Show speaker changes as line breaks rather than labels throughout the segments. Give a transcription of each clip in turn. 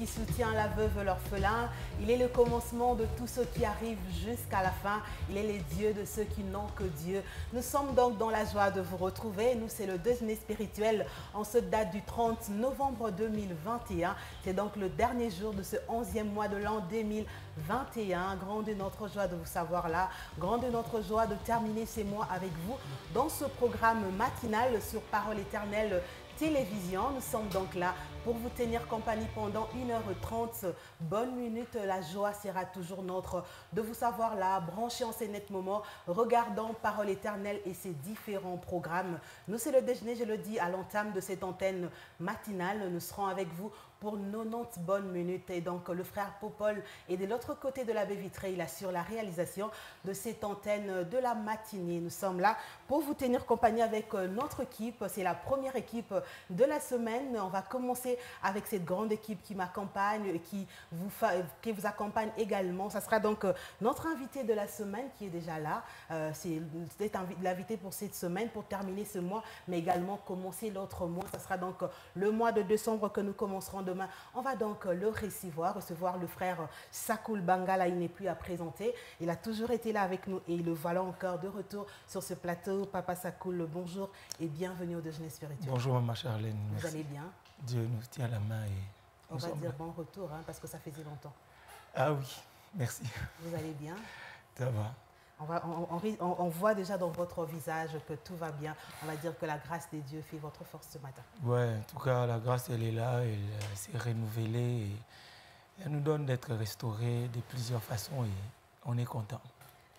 qui soutient la veuve, l'orphelin. Il est le commencement de tous ceux qui arrivent jusqu'à la fin. Il est le Dieu de ceux qui n'ont que Dieu. Nous sommes donc dans la joie de vous retrouver. Nous, c'est le déjeuner spirituel en cette date du 30 novembre 2021. C'est donc le dernier jour de ce 11e mois de l'an 2021. Grande est notre joie de vous savoir là. Grande est notre joie de terminer ces mois avec vous dans ce programme matinal sur Parole Éternelle Télévision. Nous sommes donc là pour vous tenir compagnie pendant 1h30. Bonne minute, la joie sera toujours notre de vous savoir là, branchés en ces nets moments, regardant Parole Éternelle et ses différents programmes. Nous, c'est le déjeuner, je le dis, à l'entame de cette antenne matinale. Nous serons avec vous pour 90 bonnes minutes. Et donc, le frère Popol est de l'autre côté de la baie vitrée. Il assure la réalisation de cette antenne de la matinée. Nous sommes là pour vous tenir compagnie avec notre équipe. C'est la première équipe de la semaine. On va commencer avec cette grande équipe qui m'accompagne et qui vous accompagne également. Ça sera donc notre invité de la semaine qui est déjà là. C'est l'invité pour cette semaine, pour terminer ce mois, mais également commencer l'autre mois. Ça sera donc le mois de décembre que nous commencerons demain. On va donc le recevoir le frère Sakoul Bangala. Il n'est plus à présenter. Il a toujours été là avec nous et le voilà encore de retour sur ce plateau. Papa Sakoul, bonjour et bienvenue au déjeuner spirituel.
Bonjour Maman Charlène.
Vous allez bien?
Dieu nous tient la main et
on va dire bon retour hein, parce que ça faisait longtemps.
Ah oui, merci.
Vous allez bien?
Ça va.
On voit déjà dans votre visage que tout va bien. On va dire que la grâce de Dieu fait votre force ce matin.
Oui, en tout cas, la grâce, elle est là, elle s'est renouvelée et elle nous donne d'être restaurés de plusieurs façons et on est content.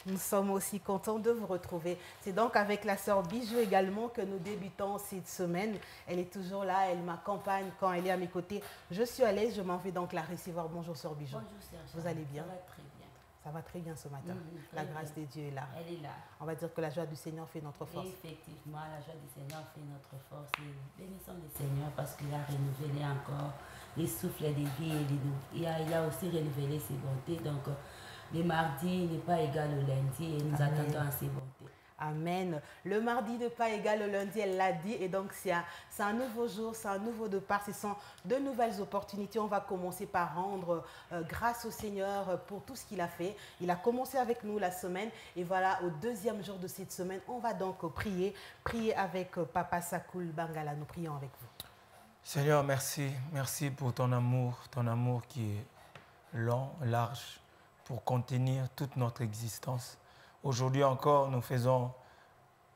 Nous sommes aussi contents de vous retrouver. C'est donc avec la sœur Bijou également que nous débutons cette semaine. Elle est toujours là, elle m'accompagne quand elle est à mes côtés. Je suis à l'aise, je m'en vais donc la recevoir. Bonjour sœur Bijou.
Bonjour sœur.
Vous allez bien?
Ça va très bien.
Ça va très bien ce matin. La grâce de Dieu est là.
Elle est là.
On va dire que la joie du Seigneur fait notre force.
Effectivement, la joie du Seigneur fait notre force. Et bénissons le Seigneur parce qu'il a renouvelé encore les souffles de vie. Il a aussi renouvelé ses bontés. Donc, le mardi n'est pas égal au lundi et nous attendons à ses bontés.
Amen. Le mardi n'est pas égal au lundi, elle l'a dit. Et donc, c'est un nouveau jour, c'est un nouveau départ. Ce sont de nouvelles opportunités. On va commencer par rendre grâce au Seigneur pour tout ce qu'il a fait. Il a commencé avec nous la semaine. Et voilà, au deuxième jour de cette semaine, on va donc prier avec Papa Sakoul Bangala. Nous prions avec vous.
Seigneur, merci. Merci pour ton amour qui est long, large, pour contenir toute notre existence. Aujourd'hui encore, nous faisons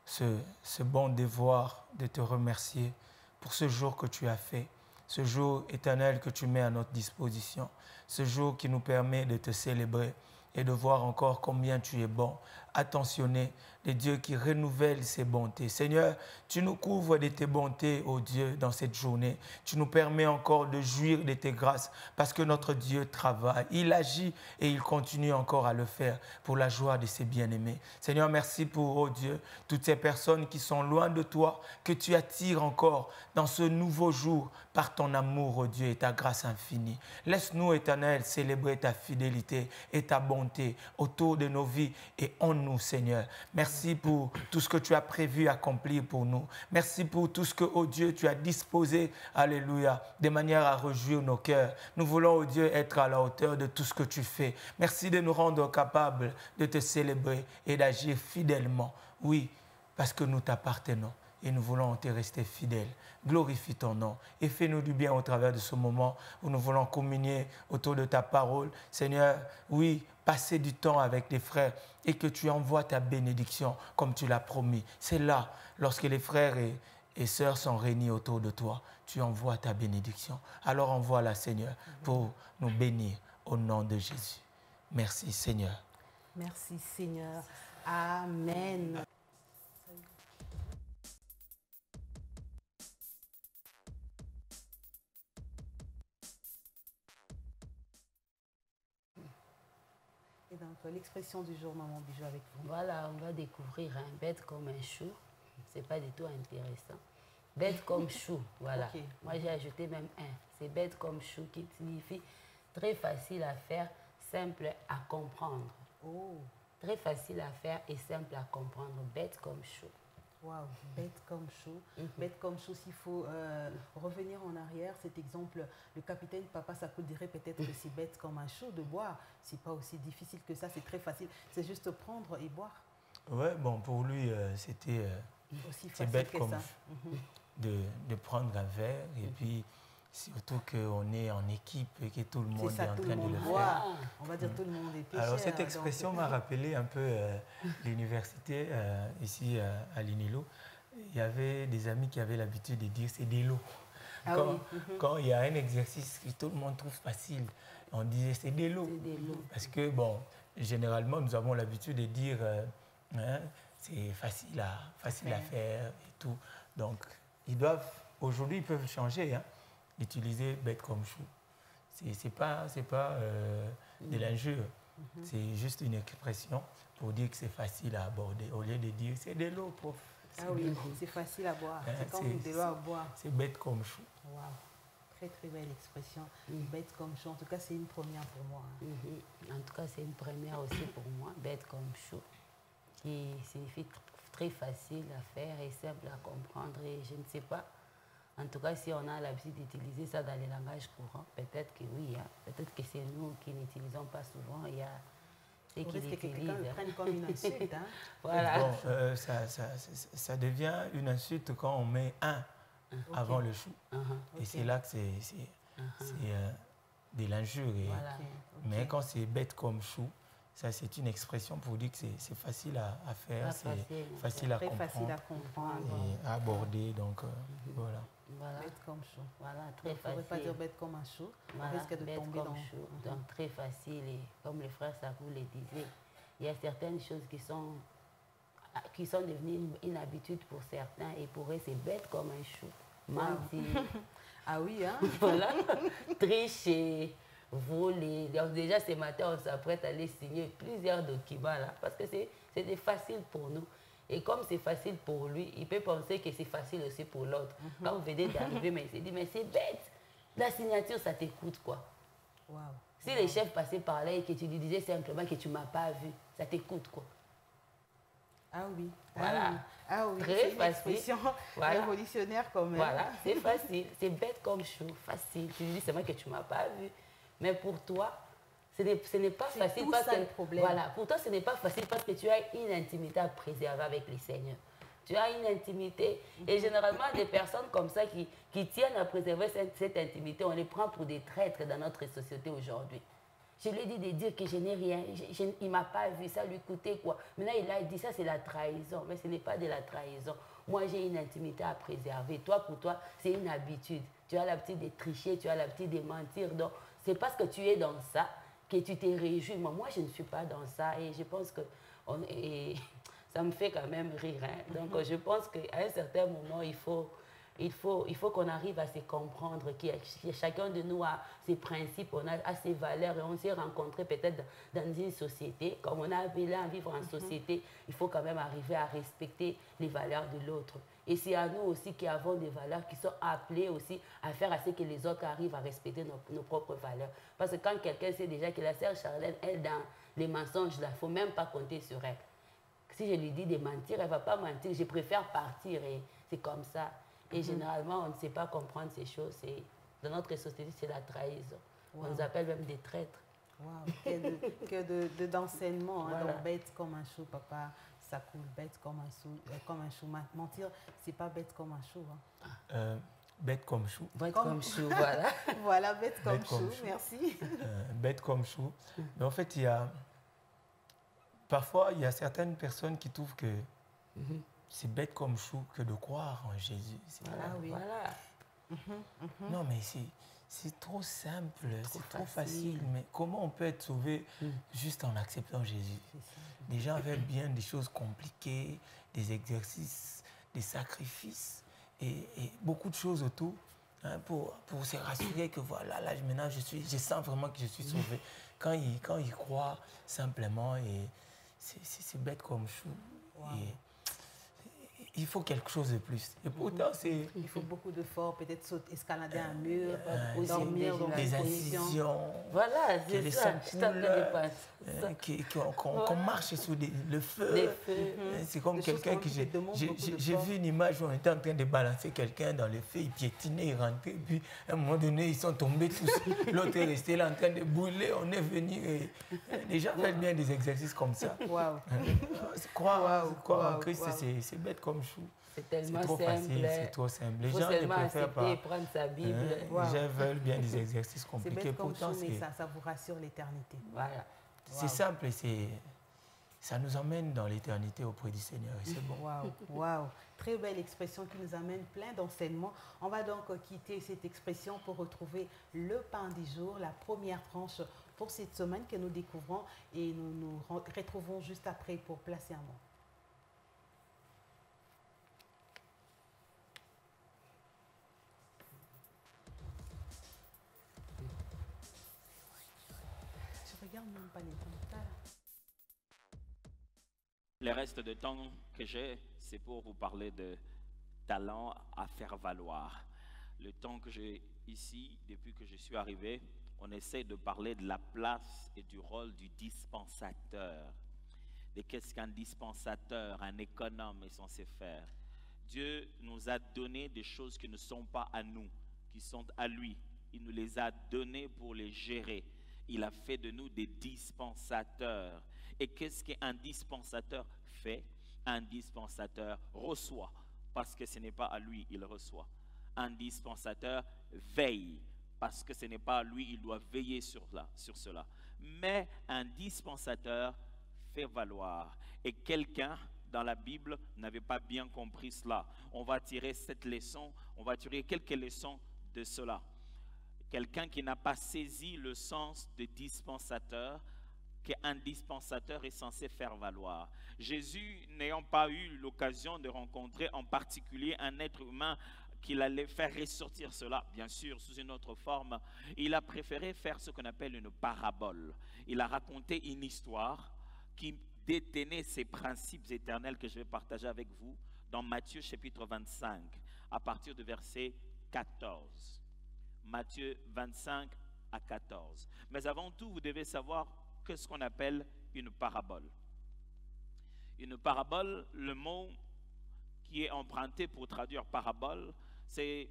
ce bon devoir de te remercier pour ce jour que tu as fait, ce jour éternel que tu mets à notre disposition, ce jour qui nous permet de te célébrer et de voir encore combien tu es bon, attentionné, de Dieu qui renouvelle ses bontés. Seigneur, tu nous couvres de tes bontés, ô Dieu, dans cette journée. Tu nous permets encore de jouir de tes grâces parce que notre Dieu travaille. Il agit et il continue encore à le faire pour la joie de ses bien-aimés. Seigneur, merci pour, ô Dieu, toutes ces personnes qui sont loin de toi, que tu attires encore dans ce nouveau jour par ton amour, ô Dieu, et ta grâce infinie. Laisse-nous, Éternel, célébrer ta fidélité et ta bonté autour de nos vies et en nous, Seigneur. Merci pour tout ce que tu as prévu accomplir pour nous. Merci pour tout ce que, oh Dieu, tu as disposé, alléluia, de manière à réjouir nos cœurs. Nous voulons, oh Dieu, être à la hauteur de tout ce que tu fais. Merci de nous rendre capables de te célébrer et d'agir fidèlement. Oui, parce que nous t'appartenons et nous voulons te rester fidèles. Glorifie ton nom et fais-nous du bien au travers de ce moment où nous voulons communier autour de ta parole. Seigneur, oui, passer du temps avec les frères et que tu envoies ta bénédiction comme tu l'as promis. C'est là, lorsque les frères et sœurs sont réunis autour de toi, tu envoies ta bénédiction. Alors envoie-la, Seigneur, pour nous bénir au nom de Jésus. Merci, Seigneur.
Merci, Seigneur. Amen. Et donc, l'expression du jour, Maman Bijou, avec vous.
Voilà, on va découvrir un bête comme un chou. C'est pas du tout intéressant. Bête comme chou, voilà. Okay. Moi, j'ai ajouté même un. C'est bête comme chou qui signifie très facile à faire, simple à comprendre.
Oh.
Très facile à faire et simple à comprendre. Bête comme chou.
Waouh, bête comme chou. Bête comme chou, s'il faut revenir en arrière, cet exemple, le capitaine Papa Sakou dirait peut-être que c'est bête comme un chou de boire. C'est pas aussi difficile que ça, c'est très facile. C'est juste prendre et boire.
Ouais, bon, pour lui, c'était
Aussi facile
bête
que
comme
ça.
de prendre un verre et puis surtout qu'on est en équipe et que tout le monde
ça,
est en
tout
train
le
de le
monde
faire.
boit. On va dire tout le monde est pêcheur.
Alors cette expression m'a rappelé un peu l'université ici à l'INELO. Il y avait des amis qui avaient l'habitude de dire c'est des lots. Quand il y a un exercice que tout le monde trouve facile, on disait c'est des lots. Parce que bon, généralement nous avons l'habitude de dire c'est facile à faire et tout. Donc aujourd'hui ils peuvent changer, utiliser bête comme chou. C'est pas de l'injure. C'est juste une expression pour dire que c'est facile à aborder. Au lieu de dire c'est de l'eau, prof.
Ah oui, c'est facile à boire. C'est comme de l'eau à boire.
C'est bête comme chou.
Wow. Très très belle expression. Bête comme chou. En tout cas, c'est une première pour moi.
En tout cas, c'est une première aussi pour moi. Bête comme chou. Qui signifie très facile à faire et simple à comprendre. Et je ne sais pas. En tout cas, si on a l'habitude d'utiliser ça dans les langages courants, peut-être que oui. Peut-être que c'est nous qui n'utilisons pas souvent. Il y a ceux qui l'utilisent.
Que quelqu'un le prenne comme une insulte.
Voilà. Bon, ça devient une insulte quand on met un avant le chou. Et c'est là que c'est de l'injure. Voilà. Mais quand c'est bête comme chou, ça c'est une expression pour dire que c'est facile à faire, c'est facile à comprendre et à aborder. Donc voilà.
Bête comme chou.
Voilà, très facile.
On ne pourrait pas dire bête comme un chou.
Voilà,
on risque de tomber dans
chou. Donc très facile. Et comme le frère Sakou le disait, il y a certaines choses qui sont devenues une habitude pour certains et pour eux c'est bête comme un chou. Mentir.
Ah oui, hein?
Voilà. Tricher, voler. Donc déjà ce matin on s'apprête à aller signer plusieurs documents là parce que c'était facile pour nous. Et comme c'est facile pour lui, il peut penser que c'est facile aussi pour l'autre. Quand vous venez d'arriver, mais il s'est dit, mais c'est bête. La signature, ça t'écoute quoi.
Wow.
Si les chefs passaient par là et que tu lui disais simplement que tu ne m'as pas vu, ça t'écoute quoi.
Ah oui.
Voilà.
Ah oui.
Très facile.
Révolutionnaire quand même.
Voilà, c'est facile. C'est bête comme chou, facile. Tu lui dis seulement que tu ne m'as pas vu. Mais pour toi, ce n'est pas facile parce que
problème.
Voilà, pour toi ce n'est pas facile parce que tu as une intimité à préserver avec les seigneurs. Tu as une intimité et généralement des personnes comme ça qui tiennent à préserver cette intimité, on les prend pour des traîtres dans notre société aujourd'hui. Je lui ai dit de dire que je n'ai rien, il ne m'a pas vu, ça lui coûtait quoi. Maintenant il a dit ça c'est la trahison, mais ce n'est pas de la trahison. Moi j'ai une intimité à préserver, toi pour toi c'est une habitude. Tu as l'habitude de tricher, tu as l'habitude de mentir, donc c'est parce que tu es dans ça que tu t'es réjoui. Moi, je ne suis pas dans ça et je pense que ça me fait quand même rire. Donc, je pense qu'à un certain moment, il faut qu'on arrive à se comprendre, que chacun de nous a ses principes, on a ses valeurs et on s'est rencontrés peut-être dans une société. Comme on a appelé à vivre en société, il faut quand même arriver à respecter les valeurs de l'autre. Et c'est à nous aussi qui avons des valeurs qui sont appelées aussi à faire à ce que les autres arrivent à respecter nos propres valeurs. Parce que quand quelqu'un sait déjà que la sœur Charlène, elle, dans les mensonges, il ne faut même pas compter sur elle. Si je lui dis de mentir, elle ne va pas mentir. Je préfère partir et c'est comme ça. Et généralement, on ne sait pas comprendre ces choses. Dans notre société, c'est la trahison. On nous appelle même des traîtres.
Wow. Que d'enseignement, voilà. Donc bête comme un chou, papa. Ça coule bête comme un chou. Mentir, c'est pas bête comme un chou.
Bête comme chou.
Bête comme chou, voilà.
Voilà, bête comme chou, merci.
Bête comme chou. Mais en fait, parfois, il y a certaines personnes qui trouvent que c'est bête comme chou que de croire en Jésus.
Ah oui.
Voilà.
Non, mais c'est trop simple, c'est trop facile. Mais comment on peut être sauvé juste en acceptant Jésus? Les gens veulent bien des choses compliquées, des exercices, des sacrifices et beaucoup de choses autour pour se rassurer que voilà, là maintenant je sens vraiment que je suis sauvé. Quand ils croient simplement, et c'est bête comme chou.
Wow.
il faut quelque chose de plus. Et pourtant, c'est...
Il faut beaucoup d'efforts, peut-être escalader un mur,
ou
dormir dans
des
une position.
incisions.
Voilà, c'est ça.
Qu'on marche sous le feu.
Les feux.
C'est comme quelqu'un que j'ai vu une image où on était en train de balancer quelqu'un dans le feu, il piétinait, il rentrait, puis à un moment donné, ils sont tombés tous. L'autre est resté là en train de brûler. On est venu et les gens font bien des exercices comme ça.
Wow.
Croire en Christ, c'est bête comme chou.
C'est tellement
trop
simple.
Facile, c'est trop simple. Les
faut
gens
seulement
ne préfèrent pas
prendre sa Bible.
Les gens veulent bien des exercices compliqués.
C'est bête comme
pourtant,
chou, mais ça vous rassure l'éternité.
Voilà.
C'est simple et ça nous emmène dans l'éternité auprès du Seigneur. Et c'est bon.
Waouh. Très belle expression qui nous amène plein d'enseignements. On va donc quitter cette expression pour retrouver le pain du jour, la première tranche pour cette semaine que nous découvrons et nous nous retrouvons juste après pour placer un mot. Je regarde même pas les commentaires.
Le reste de temps que j'ai, c'est pour vous parler de talent à faire valoir. Le temps que j'ai ici, depuis que je suis arrivé, on essaie de parler de la place et du rôle du dispensateur. Et qu'est-ce qu'un dispensateur, un économe est censé faire? Dieu nous a donné des choses qui ne sont pas à nous, qui sont à lui. Il nous les a données pour les gérer. Il a fait de nous des dispensateurs. Et qu'est-ce qu'un dispensateur fait? Un dispensateur reçoit, parce que ce n'est pas à lui, il reçoit. Un dispensateur veille, parce que ce n'est pas à lui, il doit veiller sur cela. Mais un dispensateur fait valoir. Et quelqu'un dans la Bible n'avait pas bien compris cela. On va tirer cette leçon, on va tirer quelques leçons de cela. Quelqu'un qui n'a pas saisi le sens de dispensateur, qu'un dispensateur est censé faire valoir. Jésus, n'ayant pas eu l'occasion de rencontrer en particulier un être humain qu'il allait faire ressortir cela, bien sûr, sous une autre forme, il a préféré faire ce qu'on appelle une parabole. Il a raconté une histoire qui détenait ces principes éternels que je vais partager avec vous dans Matthieu chapitre 25, à partir du verset 14. Matthieu 25 à 14. Mais avant tout, vous devez savoir ce qu'on appelle une parabole. Une parabole, le mot qui est emprunté pour traduire parabole, c'est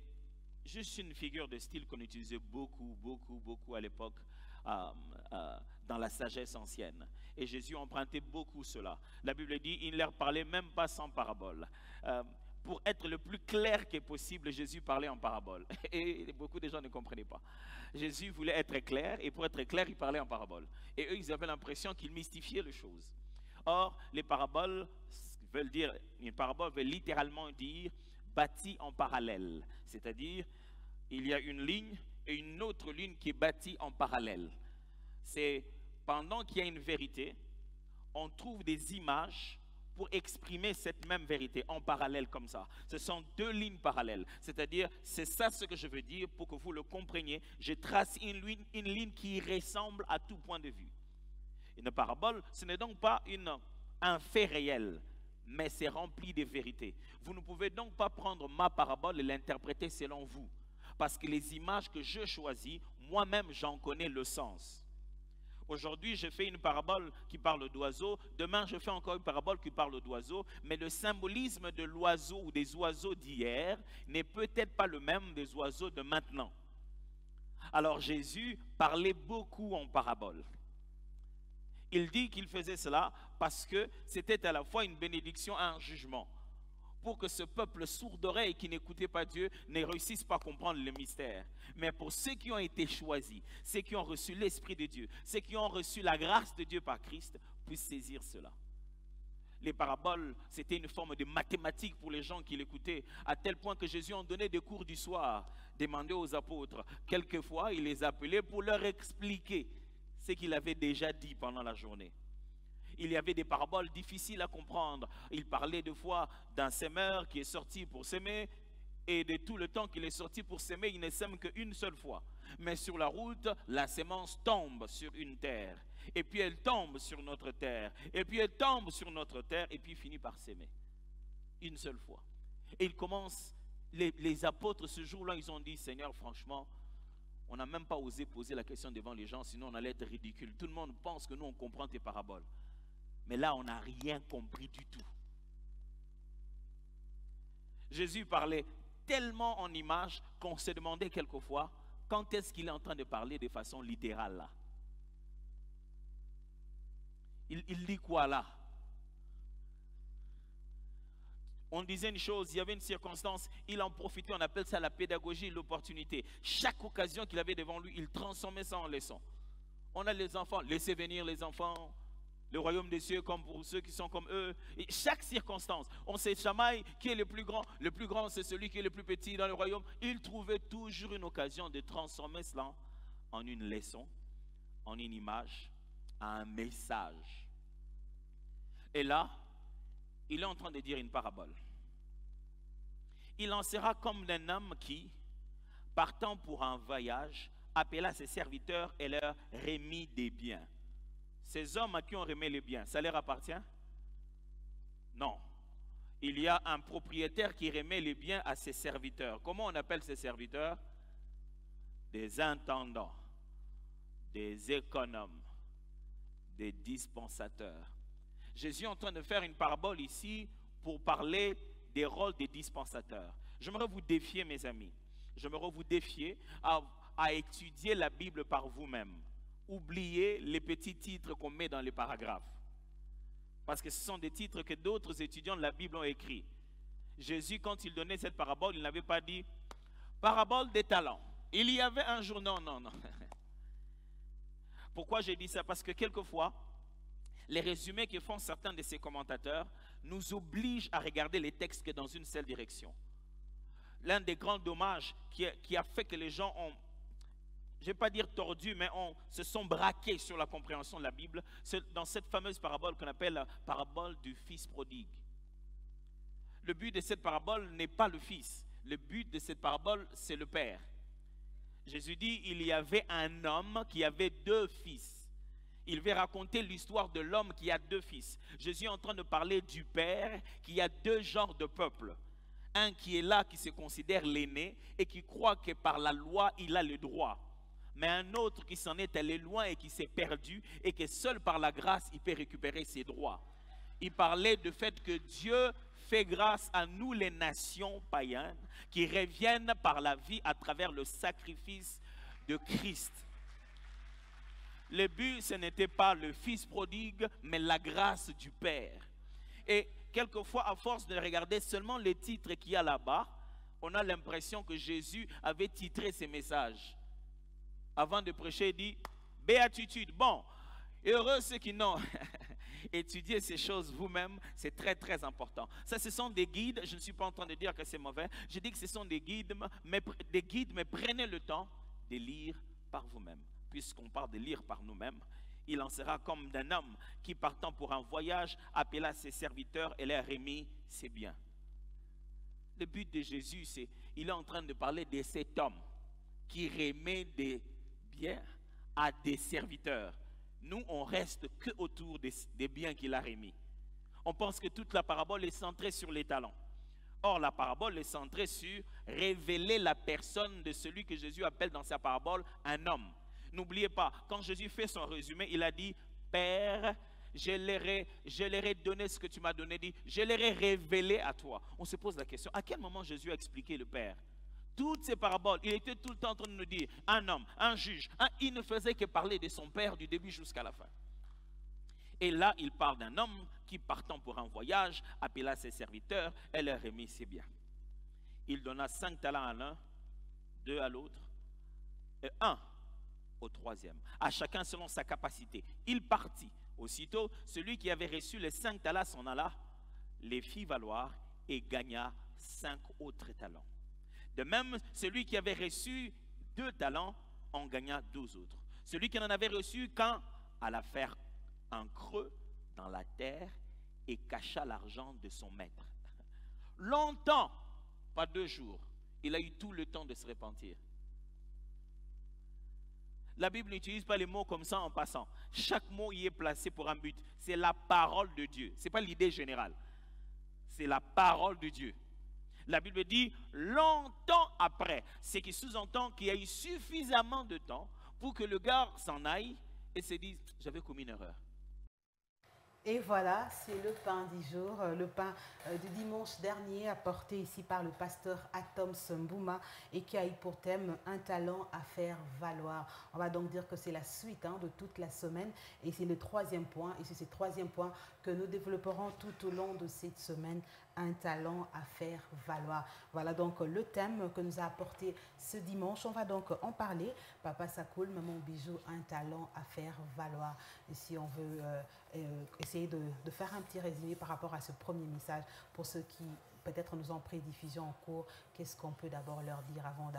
juste une figure de style qu'on utilisait beaucoup à l'époque dans la sagesse ancienne. Et Jésus empruntait beaucoup cela. La Bible dit, il ne leur parlait même pas sans parabole. Pour être le plus clair que possible, Jésus parlait en parabole. Et beaucoup de gens ne comprenaient pas. Jésus voulait être clair, et pour être clair, il parlait en parabole. Et eux, ils avaient l'impression qu'il mystifiait les choses. Or, les paraboles veulent dire, une parabole veut littéralement dire bâti en parallèle. C'est-à-dire, il y a une ligne et une autre ligne qui est bâtie en parallèle. C'est pendant qu'il y a une vérité, on trouve des images pour exprimer cette même vérité en parallèle comme ça. Ce sont deux lignes parallèles. C'est-à-dire, c'est ça ce que je veux dire pour que vous le compreniez. Je trace une ligne qui ressemble à tout point de vue. Une parabole, ce n'est donc pas un fait réel, mais c'est rempli de vérité. Vous ne pouvez donc pas prendre ma parabole et l'interpréter selon vous. Parce que les images que je choisis, moi-même, j'en connais le sens. Aujourd'hui, je fais une parabole qui parle d'oiseaux. Demain, je fais encore une parabole qui parle d'oiseaux. Mais le symbolisme de l'oiseau ou des oiseaux d'hier n'est peut-être pas le même des oiseaux de maintenant. Alors Jésus parlait beaucoup en parabole. Il dit qu'il faisait cela parce que c'était à la fois une bénédiction et un jugement. Pour que ce peuple sourd d'oreille qui n'écoutait pas Dieu ne réussisse pas à comprendre le mystère. Mais pour ceux qui ont été choisis, ceux qui ont reçu l'Esprit de Dieu, ceux qui ont reçu la grâce de Dieu par Christ, puissent saisir cela. Les paraboles, c'était une forme de mathématiques pour les gens qui l'écoutaient, à tel point que Jésus en donnait des cours du soir, demandait aux apôtres. Quelquefois, il les appelait pour leur expliquer ce qu'il avait déjà dit pendant la journée. Il y avait des paraboles difficiles à comprendre. Il parlait de fois d'un semeur qui est sorti pour semer, et de tout le temps qu'il est sorti pour semer, il ne sème qu'une seule fois. Mais sur la route, la semence tombe sur une terre, et puis elle tombe sur notre terre, et puis elle tombe sur notre terre, et puis finit par s'aimer. Une seule fois. Et il commence, les apôtres ce jour-là, ils ont dit, Seigneur, franchement, on n'a même pas osé poser la question devant les gens, sinon on allait être ridicule. Tout le monde pense que nous, on comprend tes paraboles. Mais là, on n'a rien compris du tout. Jésus parlait tellement en images qu'on se demandait quelquefois quand est-ce qu'il est en train de parler de façon littérale là. Il dit quoi là? On disait une chose, il y avait une circonstance, il en profitait, on appelle ça la pédagogie, l'opportunité. Chaque occasion qu'il avait devant lui, il transformait ça en leçon. On a les enfants, laissez venir les enfants, le royaume des cieux comme pour ceux qui sont comme eux. Et chaque circonstance, on se chamaille qui est le plus grand c'est celui qui est le plus petit dans le royaume. Il trouvait toujours une occasion de transformer cela en une leçon, en une image, en un message. Et là, il est en train de dire une parabole. Il en sera comme d'un homme qui, partant pour un voyage, appela ses serviteurs et leur remit des biens. Ces hommes à qui on remet les biens, ça leur appartient? Non. Il y a un propriétaire qui remet les biens à ses serviteurs. Comment on appelle ces serviteurs? Des intendants, des économes, des dispensateurs. Jésus est en train de faire une parabole ici pour parler des rôles des dispensateurs. J'aimerais vous défier, mes amis. J'aimerais vous défier à étudier la Bible par vous-même. Oubliez les petits titres qu'on met dans les paragraphes. Parce que ce sont des titres que d'autres étudiants de la Bible ont écrits. Jésus, quand il donnait cette parabole, il n'avait pas dit « parabole des talents ». Il y avait un jour, non. Pourquoi j'ai dit ça? Parce que quelquefois, les résumés que font certains de ces commentateurs nous obligent à regarder les textes que dans une seule direction. L'un des grands dommages qui a fait que les gens ont, je ne vais pas dire tordu, mais se sont braqués sur la compréhension de la Bible, c'est dans cette fameuse parabole qu'on appelle la parabole du fils prodigue. Le but de cette parabole n'est pas le fils. Le but de cette parabole, c'est le père. Jésus dit, il y avait un homme qui avait 2 fils. Il veut raconter l'histoire de l'homme qui a 2 fils. Jésus est en train de parler du père qui a 2 genres de peuples. Un qui est là, qui se considère l'aîné et qui croit que par la loi, il a le droit. Mais un autre qui s'en est allé loin et qui s'est perdu et que seul par la grâce, il peut récupérer ses droits. Il parlait du fait que Dieu fait grâce à nous les nations païennes qui reviennent par la vie à travers le sacrifice de Christ. Le but, ce n'était pas le fils prodigue, mais la grâce du Père. Et quelquefois, à force de regarder seulement les titres qu'il y a là-bas, on a l'impression que Jésus avait titré ses messages. Avant de prêcher, il dit « Béatitude ». Bon, heureux ceux qui n'ont étudié ces choses vous-même, c'est très très important. Ça, ce sont des guides, je ne suis pas en train de dire que c'est mauvais, je dis que ce sont des guides, mais prenez le temps de lire par vous-même. Puisqu'on parle de lire par nous-mêmes, il en sera comme d'un homme qui, partant pour un voyage, appela ses serviteurs et leur remit ses biens. Le but de Jésus, c'est il est en train de parler de cet homme qui remet des biens à des serviteurs. Nous, on reste que autour des biens qu'il a remis. On pense que toute la parabole est centrée sur les talents. Or, la parabole est centrée sur révéler la personne de celui que Jésus appelle dans sa parabole un homme. N'oubliez pas, quand Jésus fait son résumé, il a dit « Père, je leur ai donné ce que tu m'as donné, dit, je leur ai révélé à toi. » On se pose la question, à quel moment Jésus a expliqué le Père? Toutes ces paraboles, il était tout le temps en train de nous dire un homme, un juge, il ne faisait que parler de son Père du début jusqu'à la fin. Et là, il parle d'un homme qui, partant pour un voyage, appela ses serviteurs et leur remit ses biens. Il donna 5 talents à l'un, 2 à l'autre et 1 au 3e, à chacun selon sa capacité. Il partit. Aussitôt, celui qui avait reçu les 5 talents s'en alla, les fit valoir et gagna 5 autres talents. De même, celui qui avait reçu 2 talents en gagna 12 autres. Celui qui n'en avait reçu qu'un alla faire un creux dans la terre et cacha l'argent de son maître. Longtemps, pas 2 jours, il a eu tout le temps de se repentir. La Bible n'utilise pas les mots comme ça en passant. Chaque mot y est placé pour un but. C'est la parole de Dieu. Ce n'est pas l'idée générale. c'est la parole de Dieu. La Bible dit longtemps après, ce qui sous-entend qu'il y a eu suffisamment de temps pour que le gars s'en aille et se dise j'avais commis une erreur.
Et voilà, c'est le pain du jour, le pain du dimanche dernier apporté ici par le pasteur Atom Mbouma et qui a eu pour thème un talent à faire valoir. On va donc dire que c'est la suite de toute la semaine et c'est le troisième point. Et c'est ce troisième point que nous développerons tout au long de cette semaine, un talent à faire valoir. Voilà donc le thème que nous a apporté ce dimanche. On va donc en parler. Papa Sakoul, Maman Bijou, un talent à faire valoir. Et si on veut essayer de faire un petit résumé par rapport à ce premier message, pour ceux qui peut-être nous ont pris diffusion en cours, qu'est-ce qu'on peut d'abord leur dire avant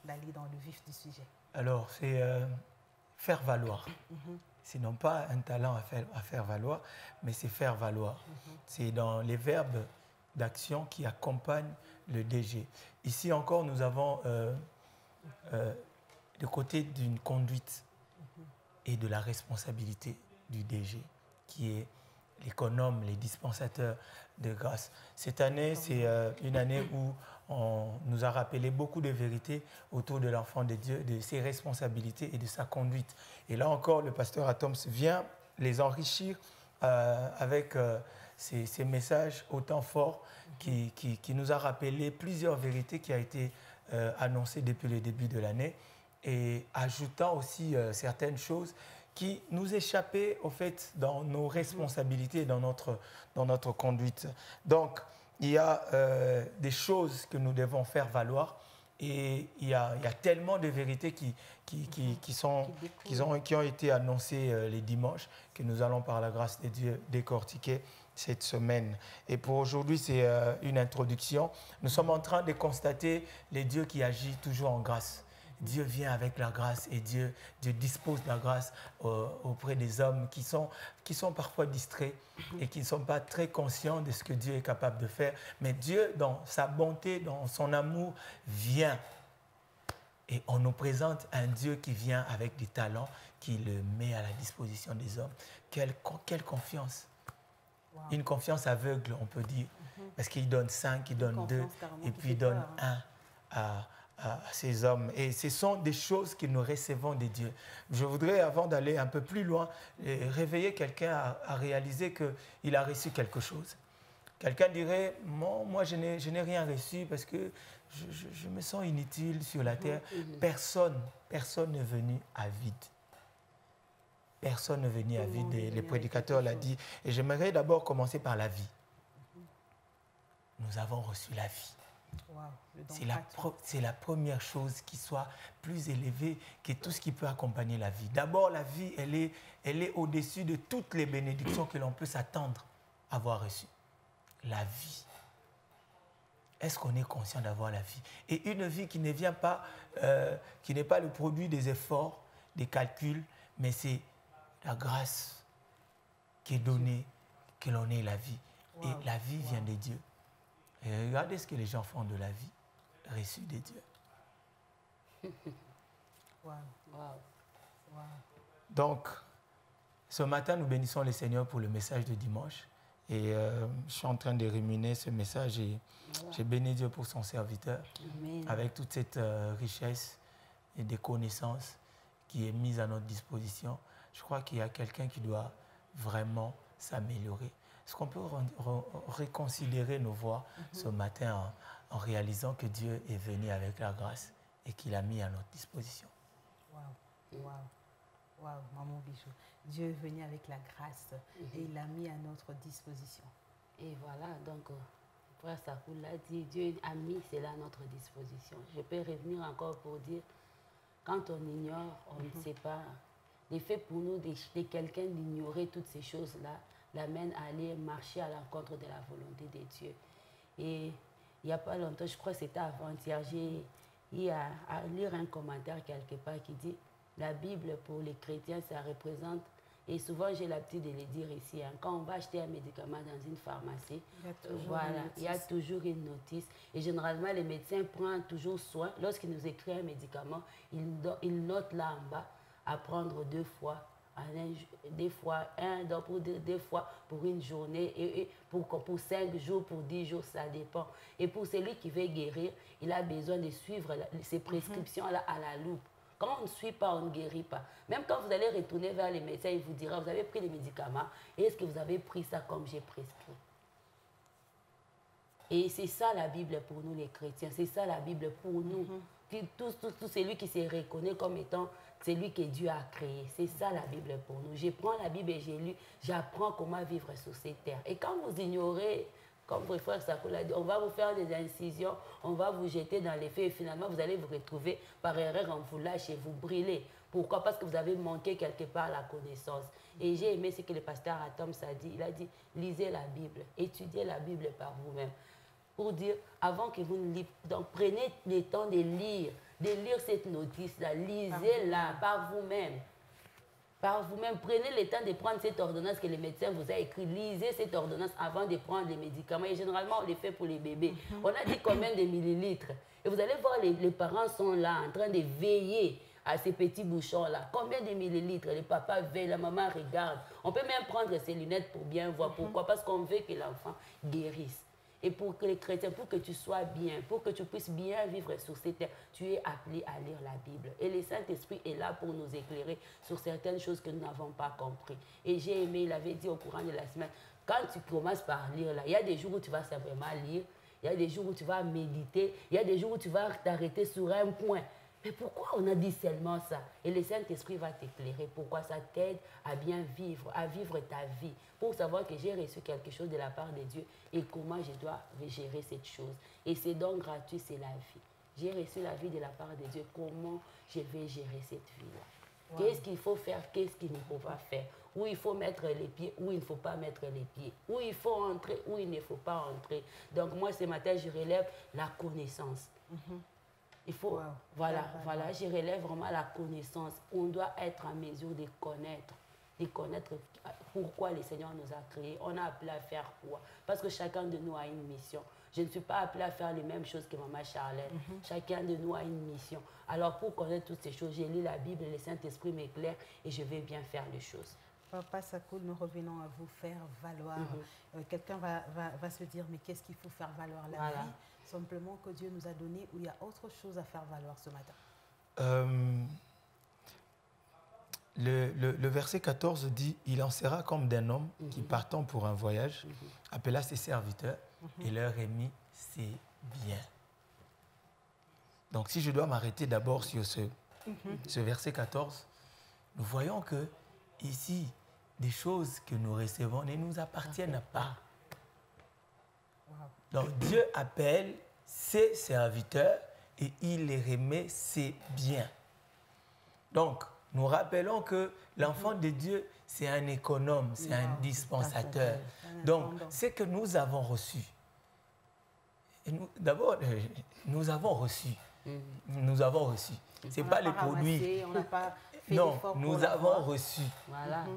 d'aller dans le vif du sujet?
Alors, c'est faire valoir. C'est non pas un talent à faire valoir, mais c'est faire valoir. C'est dans les verbes d'action qui accompagnent le DG. Ici encore, nous avons le côté d'une conduite et de la responsabilité du DG, qui est l'économe, les dispensateurs de grâce. Cette année, c'est une année où on nous a rappelé beaucoup de vérités autour de l'enfant de Dieu, de ses responsabilités et de sa conduite. Et là encore, le pasteur Atoms vient les enrichir avec ces messages autant forts qui nous a rappelé plusieurs vérités qui ont été annoncées depuis le début de l'année et ajoutant aussi certaines choses qui nous échappaient au fait dans nos responsabilités, dans notre conduite. Donc, il y a des choses que nous devons faire valoir et il y a tellement de vérités qui ont été annoncées les dimanches que nous allons par la grâce de Dieu décortiquer cette semaine. Et pour aujourd'hui, c'est une introduction. Nous sommes en train de constater les dieux qui agissent toujours en grâce. Dieu vient avec la grâce et Dieu dispose de la grâce auprès des hommes qui sont parfois distraits et qui ne sont pas très conscients de ce que Dieu est capable de faire. Mais Dieu, dans sa bonté, dans son amour, vient. Et on nous présente un Dieu qui vient avec des talents, qui le met à la disposition des hommes. Quelle confiance! Wow. Une confiance aveugle, on peut dire. Parce qu'il donne 5, il donne 2, et puis il donne 1 à ces hommes. Et ce sont des choses que nous recevons de Dieu. Je voudrais, avant d'aller un peu plus loin, réveiller quelqu'un à réaliser qu'il a reçu quelque chose. Quelqu'un dirait, moi je n'ai rien reçu parce que je me sens inutile sur la terre. Personne n'est venu à vide. Personne n'est venu à vide. Et le prédicateur l'a dit. Et j'aimerais d'abord commencer par la vie. Nous avons reçu la vie. Wow, c'est la première chose qui soit plus élevée que tout ce qui peut accompagner la vie. D'abord, la vie, elle est au-dessus de toutes les bénédictions que l'on peut s'attendre à avoir reçues. La vie. Est-ce qu'on est conscient d'avoir la vie? Et une vie qui ne vient pas, qui n'est pas le produit des efforts, des calculs, mais c'est la grâce qui est donnée, que l'on ait la vie. Wow. Et la vie vient de Dieu. Et regardez ce que les gens font de la vie reçue de Dieu. Wow. Wow. Wow. Donc, ce matin, nous bénissons le Seigneur pour le message de dimanche. Et je suis en train de ruminer ce message et j'ai béni Dieu pour son serviteur. Amen. Avec toute cette richesse et des connaissances qui est mise à notre disposition. Je crois qu'il y a quelqu'un qui doit vraiment s'améliorer. Est-ce qu'on peut reconsidérer nos voix ce matin en réalisant que Dieu est venu avec la grâce et qu'il a mis à notre disposition?
Waouh, waouh, waouh, Maman Bijou. Dieu est venu avec la grâce et il l'a mis à notre disposition.
Et voilà, donc, Frère Sakoul l'a dit, Dieu a mis cela à notre disposition. Je peux revenir encore pour dire, quand on ignore, on ne sait pas. L'effet pour nous de quelqu'un d'ignorer toutes ces choses-là l'amène à aller marcher à l'encontre de la volonté de Dieu. Et il n'y a pas longtemps, je crois que c'était avant-hier, j'ai eu à lire un commentaire quelque part qui dit la Bible pour les chrétiens, ça représente, et souvent j'ai l'habitude de le dire ici, quand on va acheter un médicament dans une pharmacie, il y a toujours une notice. Et généralement, les médecins prennent toujours soin, lorsqu'ils nous écrivent un médicament, ils notent là en bas à prendre 2 fois des fois des fois pour une journée, et pour 5 jours, pour 10 jours, ça dépend. Et pour celui qui veut guérir, il a besoin de suivre ces prescriptions-là à la loupe. Quand on ne suit pas, on ne guérit pas. Même quand vous allez retourner vers les médecins, il vous dira, vous avez pris les médicaments, et est-ce que vous avez pris ça comme j'ai prescrit? Et c'est ça la Bible pour nous les chrétiens, c'est ça la Bible pour nous. Tout celui qui se reconnaît comme étant celui que Dieu a créé. C'est ça la Bible pour nous. Je prends la Bible et j'ai lu, j'apprends comment vivre sur cette terre. Et quand vous ignorez, comme votre frère Sako l'a dit, on va vous faire des incisions, on va vous jeter dans les feux et finalement vous allez vous retrouver par erreur, on vous lâche et vous brûlez. Pourquoi? Parce que vous avez manqué quelque part la connaissance. Et j'ai aimé ce que le pasteur Atom a dit. Il a dit, lisez la Bible, étudiez la Bible par vous-même. Pour dire, avant que vous ne lisez, donc prenez le temps de lire cette notice-là, lisez-la par vous-même. Par vous-même, prenez le temps de prendre cette ordonnance que le médecin vous a écrite. Lisez cette ordonnance avant de prendre les médicaments. Et généralement, on les fait pour les bébés. On a dit combien de millilitres. Et vous allez voir, les parents sont là, en train de veiller à ces petits bouchons-là. Combien de millilitres? Le papa veille, la maman regarde. On peut même prendre ses lunettes pour bien voir. Pourquoi? Parce qu'on veut que l'enfant guérisse. Et pour que les chrétiens, pour que tu sois bien, pour que tu puisses bien vivre sur cette terre, tu es appelé à lire la Bible. Et le Saint-Esprit est là pour nous éclairer sur certaines choses que nous n'avons pas compris. Et j'ai aimé, il avait dit au courant de la semaine, quand tu commences par lire, là, il y a des jours où tu vas simplement lire, il y a des jours où tu vas méditer, il y a des jours où tu vas t'arrêter sur un point. Mais pourquoi on a dit seulement ça? Et le Saint-Esprit va t'éclairer. Pourquoi? Ça t'aide à bien vivre, à vivre ta vie. Pour savoir que j'ai reçu quelque chose de la part de Dieu et comment je dois gérer cette chose. Et c'est donc gratuit, c'est la vie. J'ai reçu la vie de la part de Dieu. Comment je vais gérer cette vie-là? Wow. Qu'est-ce qu'il faut faire? Qu'est-ce qu'il ne faut pas faire? Où il faut mettre les pieds, où il ne faut pas mettre les pieds. Où il faut entrer, où il ne faut pas entrer. Donc moi, ce matin, je relève la connaissance. Il faut, voilà, je relève vraiment la connaissance. On doit être en mesure de connaître pourquoi le Seigneur nous a créés. On a appelé à faire quoi? Parce que chacun de nous a une mission. Je ne suis pas appelé à faire les mêmes choses que Maman Charlène. Chacun de nous a une mission. Alors pour connaître toutes ces choses, j'ai lu la Bible, le Saint-Esprit m'éclaire et je vais bien faire les choses.
Papa Sako, nous revenons à vous faire valoir. Quelqu'un va se dire, mais qu'est-ce qu'il faut faire valoir la vie? Simplement que Dieu nous a donné, ou il y a autre chose à faire valoir ce matin?
Le verset 14 dit, il en sera comme d'un homme qui partant pour un voyage, appela ses serviteurs et leur remit ses biens. Donc si je dois m'arrêter d'abord sur ce verset 14, nous voyons que ici, des choses que nous recevons ne nous appartiennent pas. Donc Dieu appelle ses serviteurs et il les remet ses biens. Donc nous rappelons que l'enfant de Dieu, c'est un économe, c'est un dispensateur. Donc ce que nous avons reçu, d'abord nous avons reçu. Nous avons reçu. Ce n'est pas les produits. Non, nous avons reçu.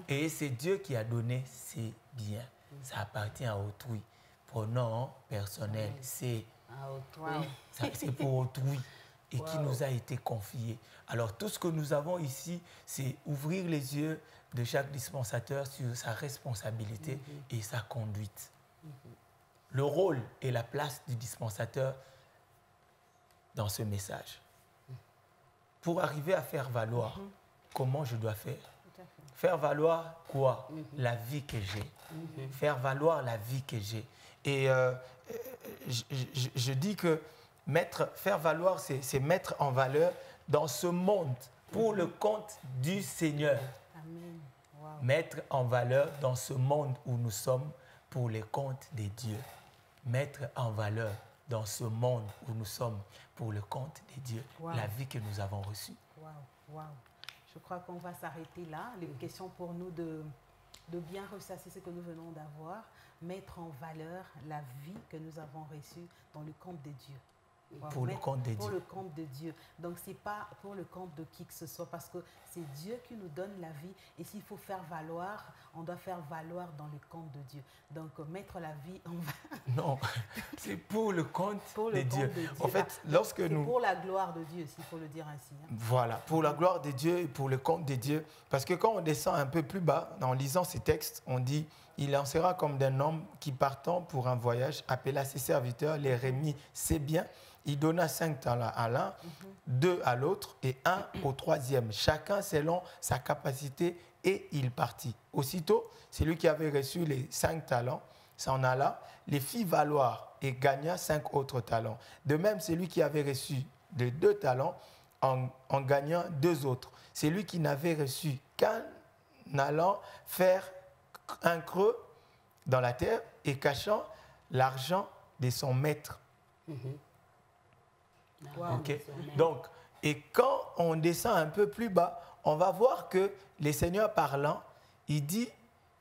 Et c'est Dieu qui a donné ses biens. Ça appartient à autrui. Pronom personnel, c'est pour autrui et qui nous a été confié. Alors tout ce que nous avons ici, c'est ouvrir les yeux de chaque dispensateur sur sa responsabilité et sa conduite. Le rôle et la place du dispensateur dans ce message. Pour arriver à faire valoir, comment je dois faire? Faire valoir quoi? La vie que j'ai. Faire valoir la vie que j'ai. Et je dis que faire valoir, c'est mettre en valeur dans ce monde pour le compte du Seigneur.
Amen. Wow.
Mettre en valeur dans ce monde où nous sommes pour le compte de Dieu. Mettre en valeur dans ce monde où nous sommes pour le compte de Dieu. Wow. La vie que nous avons reçue.
Wow. Wow. Je crois qu'on va s'arrêter là. Les questions pour nous de bien ressasser ce que nous venons d'avoir. Mettre en valeur la vie que nous avons reçue dans le compte de Dieu. Wow.
pour le compte de
Pour
Dieu.
le compte de Dieu. Donc, ce n'est pas pour le compte de qui que ce soit, parce que c'est Dieu qui nous donne la vie. Et s'il faut faire valoir, on doit faire valoir dans le compte de Dieu. Donc, mettre la vie en valeur.
Non, c'est pour le compte
Pour
de
le compte
Dieu.
de Dieu.
En fait, lorsque
C'est
nous...
pour la gloire de Dieu, s'il faut le dire ainsi. Hein.
Voilà, pour la gloire de Dieu et pour le compte de Dieu. Parce que quand on descend un peu plus bas, en lisant ces textes, on dit « Il en sera comme d'un homme qui partant pour un voyage, appela ses serviteurs, les remit ses biens. Il donna 5 talents à l'un, 2 à l'autre et 1 au troisième, chacun selon sa capacité, et il partit. Aussitôt, celui qui avait reçu les 5 talents s'en alla, les fit valoir et gagna 5 autres talents. De même, celui qui avait reçu les 2 talents en gagna 2 autres. Celui qui n'avait reçu qu'un allant faire un creux dans la terre et cachant l'argent de son maître.
Wow.
Okay. Donc, et quand on descend un peu plus bas, on va voir que les seigneurs parlant, il dit,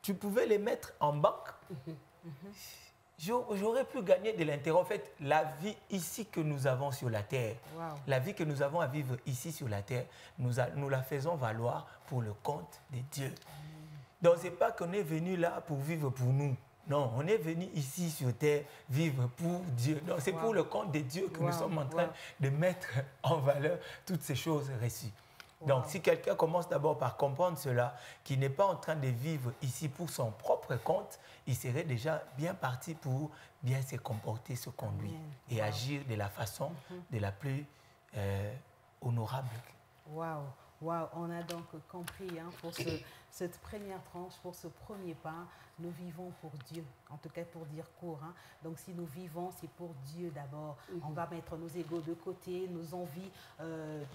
tu pouvais les mettre en banque. J'aurais pu gagner de l'intérêt. En fait, la vie ici que nous avons sur la terre,
Wow.
la vie que nous avons à vivre ici sur la terre, nous la faisons valoir pour le compte de Dieu. Donc, ce n'est pas qu'on est venu là pour vivre pour nous. Non, on est venu ici sur terre vivre pour Dieu. Donc, c'est pour le compte de Dieu que nous sommes en train de mettre en valeur toutes ces choses reçues. Donc, si quelqu'un commence d'abord par comprendre cela, qu'il n'est pas en train de vivre ici pour son propre compte, il serait déjà bien parti pour bien se comporter, se conduire et agir de la façon de la plus honorable.
Waouh, waouh, on a donc compris hein, pour cette première tranche, pour ce premier pas, nous vivons pour Dieu, en tout cas pour dire court. Hein. Donc si nous vivons, c'est pour Dieu d'abord. On va mettre nos égos de côté, nos envies,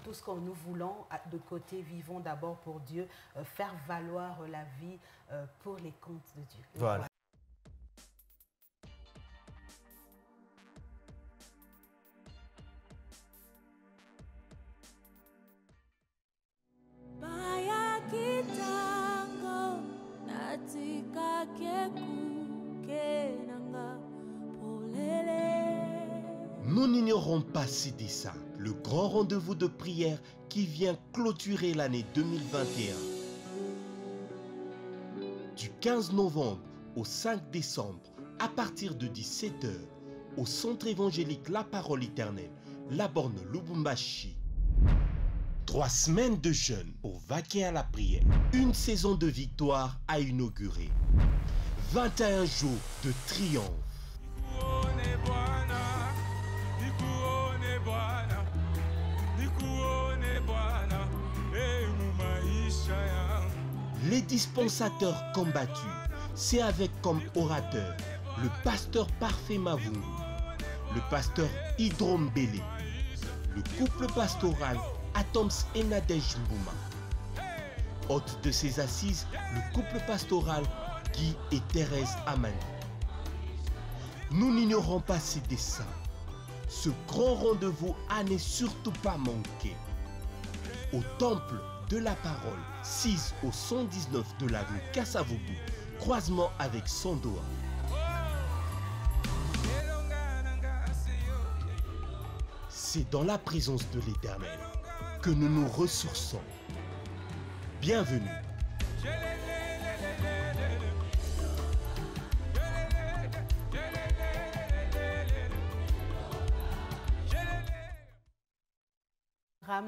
tout ce que nous voulons de côté. Vivons d'abord pour Dieu, faire valoir la vie pour les comptes de Dieu.
Voilà.
Nous n'ignorons pas CDSA, le grand rendez-vous de prière qui vient clôturer l'année 2021. Du 15 novembre au 5 décembre, à partir de 17h, au centre évangélique La Parole Éternelle, La Borne Lubumbashi. 3 semaines de jeûne pour vaquer à la prière. Une saison de victoire à inaugurer. 21 jours de triomphe. Les dispensateurs combattus, c'est avec comme orateur le pasteur Parfait Mavungu, le pasteur Hydrome Bélé, le couple pastoral Atoms et Nadège Mbouma. Hôte de ces assises, le couple pastoral Guy et Thérèse Amani. Nous n'ignorons pas ces dessins. Ce grand rendez-vous à ne surtout pas manquer. Au temple de la parole, 6 au 119 de la rue Kassavubu, croisement avec Sandoa. C'est dans la présence de l'Éternel que nous nous ressourçons. Bienvenue.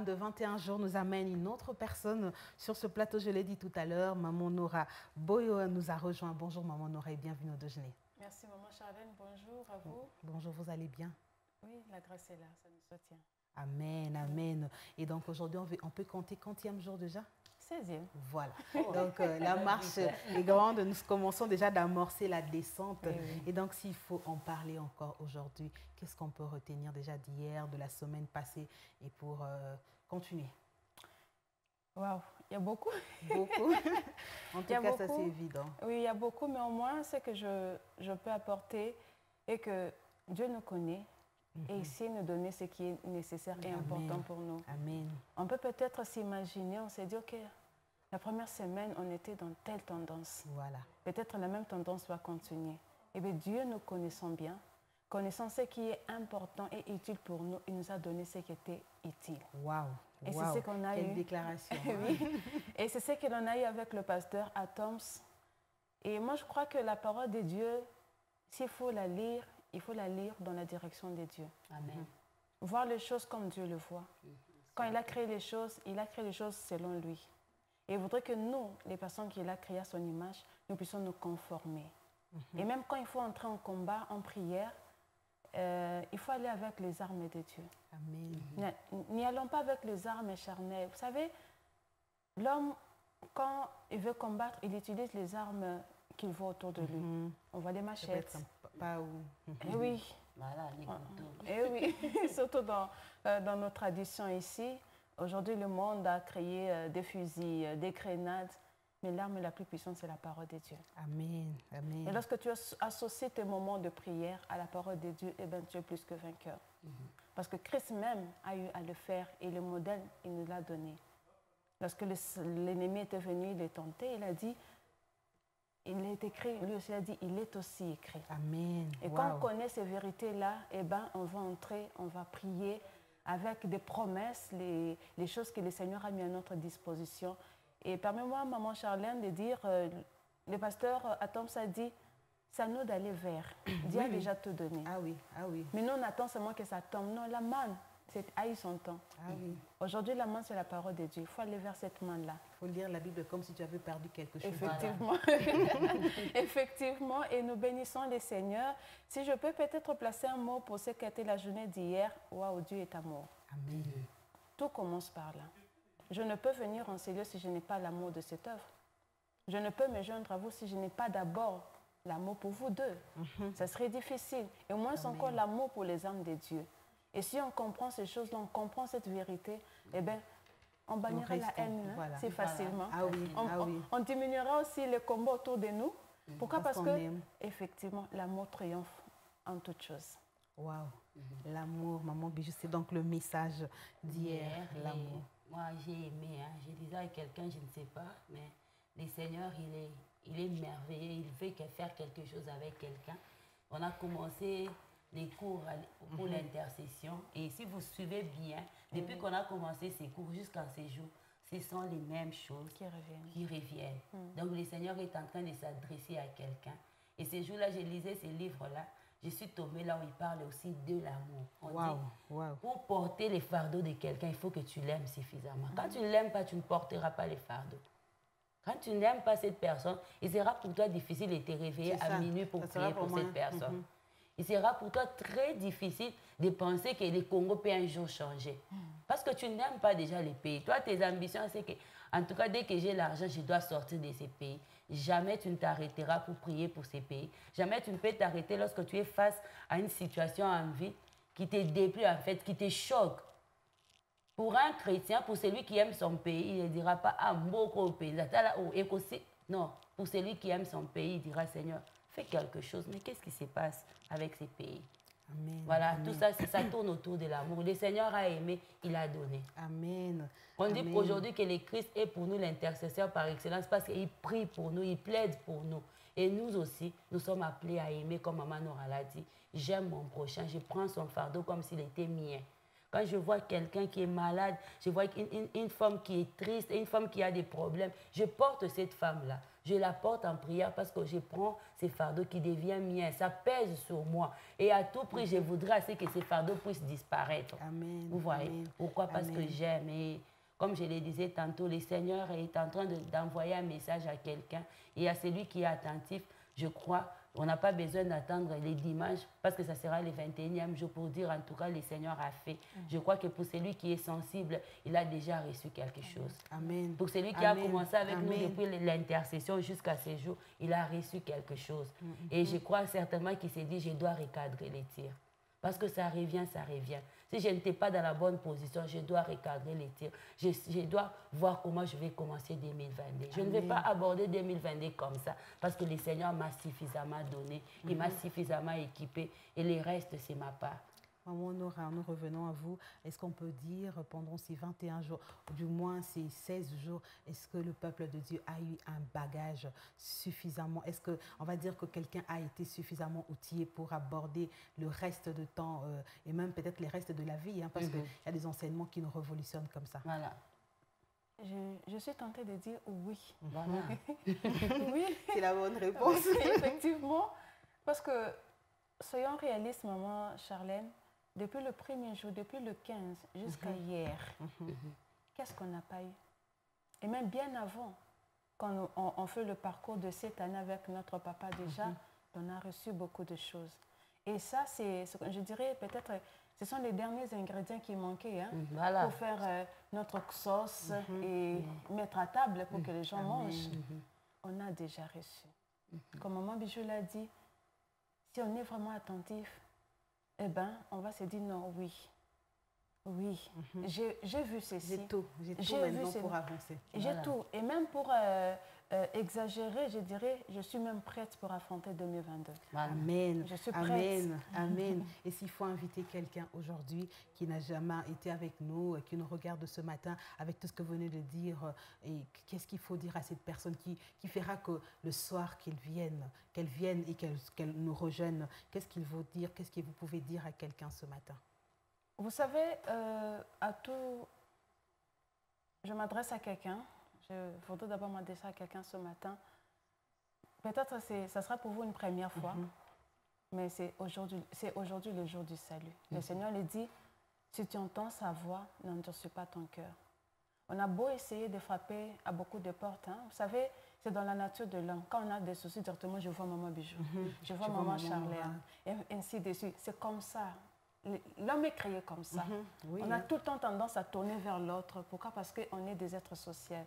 De 21 jours nous amène une autre personne sur ce plateau, je l'ai dit tout à l'heure, Maman Nora Boyo nous a rejoint. Bonjour Maman Nora et bienvenue au déjeuner.
Merci Maman Charlène, bonjour à vous.
Bonjour, vous allez bien?
Oui, la grâce est là, ça nous soutient.
Amen, amen. Et donc aujourd'hui, on peut compter quantième jour déjà?
16e.
Voilà. Donc la marche est grande, nous commençons déjà d'amorcer la descente.
Oui.
Et donc s'il faut en parler encore aujourd'hui, qu'est-ce qu'on peut retenir déjà d'hier, de la semaine passée et pour continuer?
Waouh, il y a beaucoup.
Beaucoup. En tout cas, ça c'est évident.
Oui, il y a beaucoup, mais au moins ce que je peux apporter est que Dieu nous connaît. Et ici, nous donner ce qui est nécessaire et important pour nous.
Amen.
On peut peut-être s'imaginer, on s'est dit, OK, la première semaine, on était dans telle tendance.
Voilà.
Peut-être la même tendance va continuer. Eh bien, Dieu nous connaissons bien. connaissant ce qui est important et utile pour nous, il nous a donné ce qui était utile.
Waouh!
Et c'est ce qu'on a
Quelle
eu.
déclaration.
Oui. Et c'est ce que l'on a eu avec le pasteur Atoms. Et moi, je crois que la parole de Dieu, s'il faut la lire, il faut la lire dans la direction de Dieu.
Amen.
Voir les choses comme Dieu le voit. Quand il a créé les choses selon lui. Et il voudrait que nous, les personnes qu'il a créées à son image, nous puissions nous conformer. Et même quand il faut entrer en combat, en prière, il faut aller avec les armes de Dieu.
Amen.
N'y allons pas avec les armes charnelles. Vous savez, l'homme, quand il veut combattre, il utilise les armes qu'il voit autour de lui. On voit des machettes.
Pas où.
Et oui.
Voilà, les couteaux.
Et oui, surtout dans nos traditions ici. Aujourd'hui, le monde a créé des fusils, des grenades. Mais l'arme la plus puissante, c'est la parole de Dieu.
Amen. Amen.
Et lorsque tu associes tes moments de prière à la parole de Dieu, eh bien, tu es plus que vainqueur. Parce que Christ même a eu à le faire et le modèle, il nous l'a donné. Lorsque l'ennemi était venu le tenter, il a dit, il est écrit, lui aussi a dit, il est aussi écrit.
Amen.
Et quand on connaît ces vérités-là, eh ben, on va entrer, on va prier avec des promesses, les choses que le Seigneur a mis à notre disposition. Et permets-moi, maman Charlène, de dire, le pasteur Atoms a dit, c'est à nous d'aller vers. Dieu a déjà tout donné.
Ah oui, ah oui.
Mais nous, on attend seulement que ça tombe. Non, la manne, a eu son temps.
Ah oui.
Aujourd'hui, la manne, c'est la parole de Dieu. Il faut aller vers cette manne-là.
Il faut lire la Bible comme si tu avais perdu quelque chose.
Effectivement. Effectivement. Et nous bénissons les Seigneurs. Si je peux peut-être placer un mot pour ce qu'a été la journée d'hier, waouh, Dieu est amour.
Amen.
Tout commence par là. Je ne peux venir en Seigneur si je n'ai pas l'amour de cette œuvre. Je ne peux me joindre à vous si je n'ai pas d'abord l'amour pour vous deux. Ça serait difficile. Et au moins, c'est encore l'amour pour les âmes de Dieu. Et si on comprend ces choses-là, on comprend cette vérité, eh bien, on bannira la haine,
voilà.
C'est facilement.
Ah oui,
on diminuera aussi les combats autour de nous. Pourquoi? Parce que,
aime.
effectivement, l'amour triomphe en toutes choses.
Waouh. L'amour, maman Bijou, c'est donc le message d'hier, l'amour.
Moi, j'ai aimé. Hein. Je disais à quelqu'un, je ne sais pas, mais le Seigneur, il est merveilleux. Il veut faire quelque chose avec quelqu'un. On a commencé les cours pour l'intercession. Et si vous suivez bien, depuis qu'on a commencé ces cours jusqu'à ces jours, ce sont les mêmes choses qui reviennent. Donc, le Seigneur est en train de s'adresser à quelqu'un. Et ces jours-là, je lisais ces livres-là. Je suis tombée là où il parle aussi de l'amour. On dit, pour porter les fardeaux de quelqu'un, il faut que tu l'aimes suffisamment. Quand tu ne l'aimes pas, tu ne porteras pas les fardeaux. Quand tu n'aimes pas cette personne, il sera pour toi difficile de te réveiller à minuit pour prier pour cette personne. Il sera pour toi très difficile de penser que le Congo peut un jour changer. Parce que tu n'aimes pas déjà les pays. Toi, tes ambitions, c'est que, en tout cas, dès que j'ai l'argent, je dois sortir de ces pays. Jamais tu ne t'arrêteras pour prier pour ces pays. Jamais tu ne peux t'arrêter lorsque tu es face à une situation en vie qui te déplie, en fait, qui te choque. Pour un chrétien, pour celui qui aime son pays, il ne dira pas « Ah, beaucoup au pays ». Non, pour celui qui aime son pays, il dira « Seigneur, fais quelque chose. » Mais qu'est-ce qui se passe avec ces pays?
Amen.
Voilà,
Amen.
tout ça, ça tourne autour de l'amour. Le Seigneur a aimé, il a donné.
Amen.
On dit aujourd'hui que le Christ est pour nous l'intercesseur par excellence parce qu'il prie pour nous, il plaide pour nous. Et nous aussi, nous sommes appelés à aimer, comme Maman Nora l'a dit. J'aime mon prochain, je prends son fardeau comme s'il était mien. Quand je vois quelqu'un qui est malade, je vois une femme qui est triste, une femme qui a des problèmes, je porte cette femme-là. Je la porte en prière parce que je prends ces fardeaux qui deviennent miens. Ça pèse sur moi. Et à tout prix, je voudrais que ces fardeaux puissent disparaître.
Amen.
Vous voyez?
Amen.
Pourquoi? Parce
Amen.
que j'aime. Et comme je le disais tantôt, le Seigneur est en train d'envoyer un message à quelqu'un. Et à celui qui est attentif, je crois, on n'a pas besoin d'attendre les dimanches parce que ça sera le 21e jour pour dire en tout cas le Seigneur a fait. Je crois que pour celui qui est sensible, il a déjà reçu quelque chose.
Amen.
Pour celui qui a commencé avec nous depuis l'intercession jusqu'à ce jour, il a reçu quelque chose. Et je crois certainement qu'il s'est dit, je dois recadrer les tirs. Parce que ça revient, ça revient. Si je n'étais pas dans la bonne position, je dois recadrer les tirs. Je dois voir comment je vais commencer 2022. Je ne vais pas aborder 2022 comme ça. Parce que le Seigneur m'a suffisamment donné. Il m'a suffisamment équipé. Et le reste, c'est ma part.
Maman Nora, nous revenons à vous. Est-ce qu'on peut dire pendant ces 21 jours, du moins ces 16 jours, est-ce que le peuple de Dieu a eu un bagage suffisamment? Est-ce qu'on va dire que quelqu'un a été suffisamment outillé pour aborder le reste de temps et même peut-être les restes de la vie, hein, parce qu'il y a des enseignements qui nous révolutionnent comme ça?
Voilà.
Je suis tentée de dire oui.
Voilà.
Oui.
C'est la bonne réponse.
Effectivement. Parce que, soyons réalistes, maman Charlène, depuis le premier jour, depuis le 15 jusqu'à hier, qu'est-ce qu'on n'a pas eu? Et même bien avant, quand on fait le parcours de cette année avec notre papa déjà, on a reçu beaucoup de choses. Et ça, je dirais peut-être, ce sont les derniers ingrédients qui manquaient
voilà.
pour faire notre sauce et mettre à table pour que les gens mangent. On a déjà reçu. Comme maman Bijou l'a dit, si on est vraiment attentif, eh ben, on va se dire non, oui. Oui, j'ai vu ceci.
J'ai tout maintenant pour avancer.
J'ai tout. Et même pour exagérer, je dirais, je suis même prête pour affronter 2022.
Voilà. Amen.
Je suis prête.
Amen. Amen. Et s'il faut inviter quelqu'un aujourd'hui qui n'a jamais été avec nous, qui nous regarde ce matin, avec tout ce que vous venez de dire, et qu'est-ce qu'il faut dire à cette personne qui fera que le soir qu'elle vienne et qu'elle nous rejoigne, qu'est-ce qu'il faut dire, qu'est-ce que vous pouvez dire à quelqu'un ce matin?
Vous savez, je m'adresse à quelqu'un. Je voudrais d'abord m'adresser à quelqu'un ce matin. Peut-être que ça sera pour vous une première fois, mais c'est aujourd'hui le jour du salut. Le Seigneur lui dit, si tu entends sa voix, n'endurcis pas ton cœur. On a beau essayer de frapper à beaucoup de portes. Hein. Vous savez, c'est dans la nature de l'homme. Quand on a des soucis, directement, je vois maman Bijou, je vois maman Charlène, et ainsi de suite. C'est comme ça. L'homme est créé comme ça. Oui, on a tout le temps tendance à tourner vers l'autre. Pourquoi? Parce qu'on est des êtres sociaux.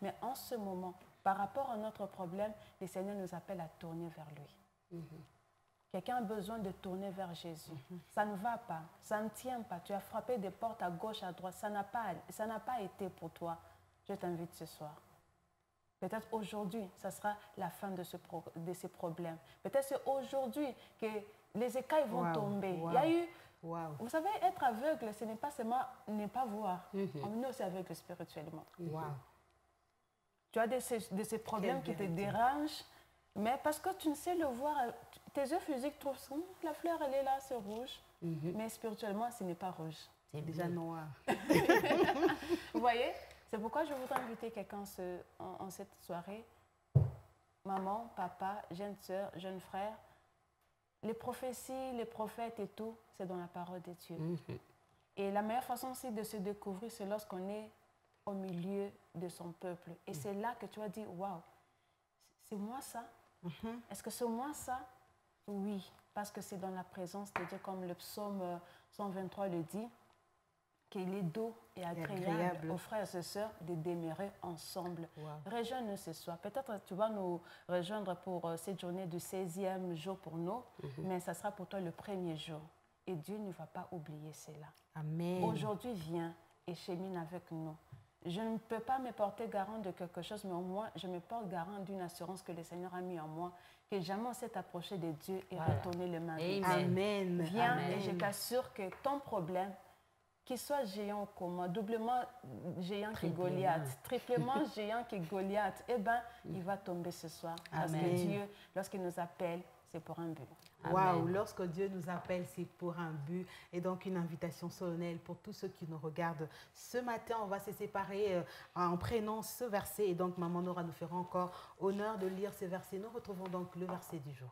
Mais en ce moment, par rapport à notre problème, le Seigneur nous appelle à tourner vers lui. Quelqu'un a besoin de tourner vers Jésus. Ça ne va pas, ça ne tient pas. Tu as frappé des portes à gauche, à droite. Ça n'a pas été pour toi. Je t'invite ce soir. Peut-être aujourd'hui, ça sera la fin de ces problèmes. Peut-être c'est aujourd'hui que les écailles vont tomber. Il y a eu... Vous savez, être aveugle, ce n'est pas seulement ne pas voir. On est aussi aveugle spirituellement. Tu as de ces problèmes qui te dérangent, mais parce que tu ne sais le voir, tes yeux physiques trouvent ça, la fleur, elle est là, c'est rouge. Mais spirituellement, ce n'est pas rouge.
C'est déjà noir.
Vous voyez? C'est pourquoi je voudrais inviter quelqu'un en cette soirée. Maman, papa, jeune soeur, jeune frère. Les prophéties, les prophètes et tout, c'est dans la parole de Dieu. Et la meilleure façon aussi de se découvrir, c'est lorsqu'on est au milieu de son peuple. Et c'est là que tu vas dire, waouh, c'est moi ça? Est-ce que c'est moi ça? Oui, parce que c'est dans la présence de Dieu, comme le psaume 123 le dit, qu'il est doux et agréable aux frères et sœurs de demeurer ensemble. Rejoins-nous ce soir. Peut-être tu vas nous rejoindre pour cette journée du 16e jour pour nous, mais ça sera pour toi le premier jour. Et Dieu ne va pas oublier cela.
Amen.
Aujourd'hui, viens et chemine avec nous. Je ne peux pas me porter garant de quelque chose, mais au moins, je me porte garant d'une assurance que le Seigneur a mis en moi, que jamais on s'est approché de Dieu et retourné les mains.
Amen.
Viens et je t'assure que ton problème, qu'il soit géant ou comment, doublement géant que Goliath, triplement géant que Goliath, eh bien, il va tomber ce soir. Parce que Dieu, lorsqu'il nous appelle, c'est pour un but.
Waouh, lorsque Dieu nous appelle, c'est pour un but. Et donc, une invitation solennelle pour tous ceux qui nous regardent. Ce matin, on va se séparer en prenant ce verset. Et donc, Maman Nora nous fera encore honneur de lire ce verset. Nous retrouvons donc le verset du jour.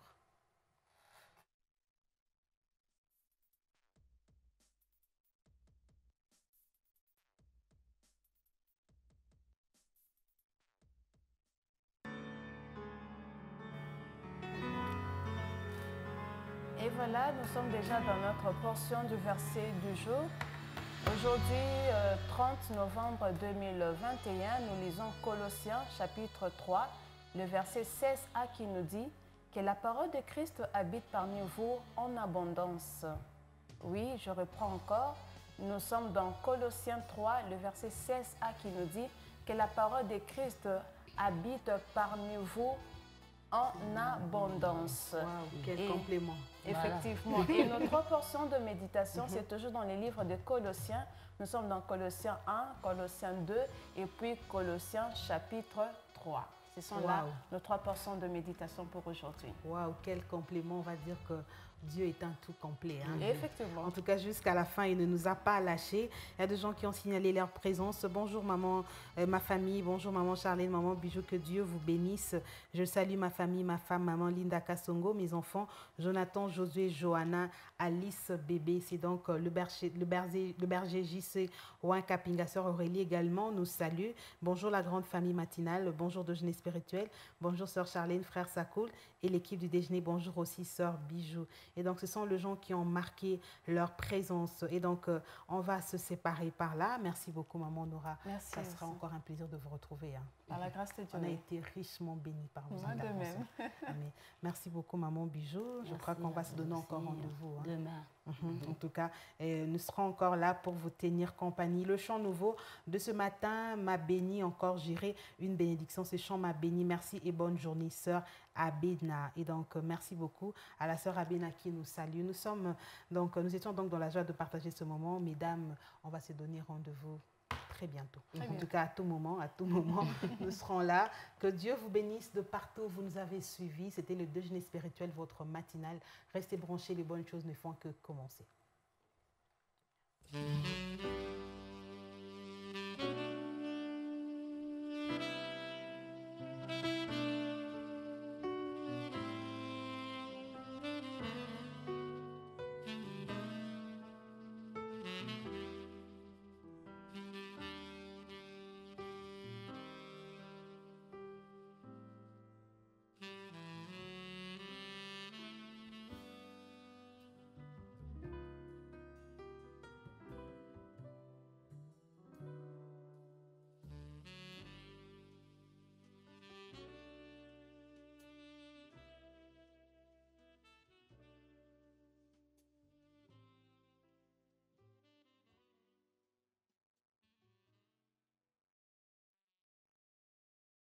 Et voilà, nous sommes déjà dans notre portion du verset du jour. Aujourd'hui, 30 novembre 2021, nous lisons Colossiens chapitre 3, le verset 16a qui nous dit que la parole de Christ habite parmi vous en abondance. Oui, je reprends encore. Nous sommes dans Colossiens 3, le verset 16a qui nous dit que la parole de Christ habite parmi vous en abondance.
Wow, quel complément.
Effectivement. Et nos 3 portions de méditation, c'est toujours dans les livres de Colossiens. Nous sommes dans Colossiens 1, Colossiens 2 et puis Colossiens chapitre 3. Ce sont là nos 3 portions de méditation pour aujourd'hui.
Waouh, quel complément, on va dire que Dieu est un tout complet. Hein?
Effectivement.
En tout cas, jusqu'à la fin, il ne nous a pas lâchés. Il y a des gens qui ont signalé leur présence. Bonjour maman, ma famille. Bonjour maman Charlène, maman Bijou, que Dieu vous bénisse. Je salue ma famille, ma femme, maman Linda Kassongo, mes enfants, Jonathan, Josué, Johanna, Alice, bébé. C'est donc le berger JC, Ouin Kapinga, sœur Aurélie également nous salue. Bonjour la grande famille matinale. Bonjour déjeuner spirituel. Bonjour sœur Charlène, frère Sakoul et l'équipe du déjeuner. Bonjour aussi sœur Bijou. Et donc, ce sont les gens qui ont marqué leur présence. Et donc, on va se séparer par là. Merci beaucoup, maman Nora.
Merci.
Ça sera encore un plaisir de vous retrouver. Hein.
Par la grâce de Dieu.
On a été richement bénis par vos
interventions.
De même. Merci beaucoup, maman Bijou. Je crois qu'on va se donner encore rendez-vous. Hein.
Demain.
En tout cas, nous serons encore là pour vous tenir compagnie. Le chant nouveau de ce matin m'a béni, encore j'irai une bénédiction. Ce chant m'a béni. Merci et bonne journée, sœur Abena. Et donc, merci beaucoup à la sœur Abena qui nous salue. Nous étions donc dans la joie de partager ce moment. Mesdames, on va se donner rendez-vous très bientôt. En tout cas, à tout moment, nous serons là. Que Dieu vous bénisse de partout où vous nous avez suivis. C'était le déjeuner spirituel, votre matinale. Restez branchés, les bonnes choses ne font que commencer.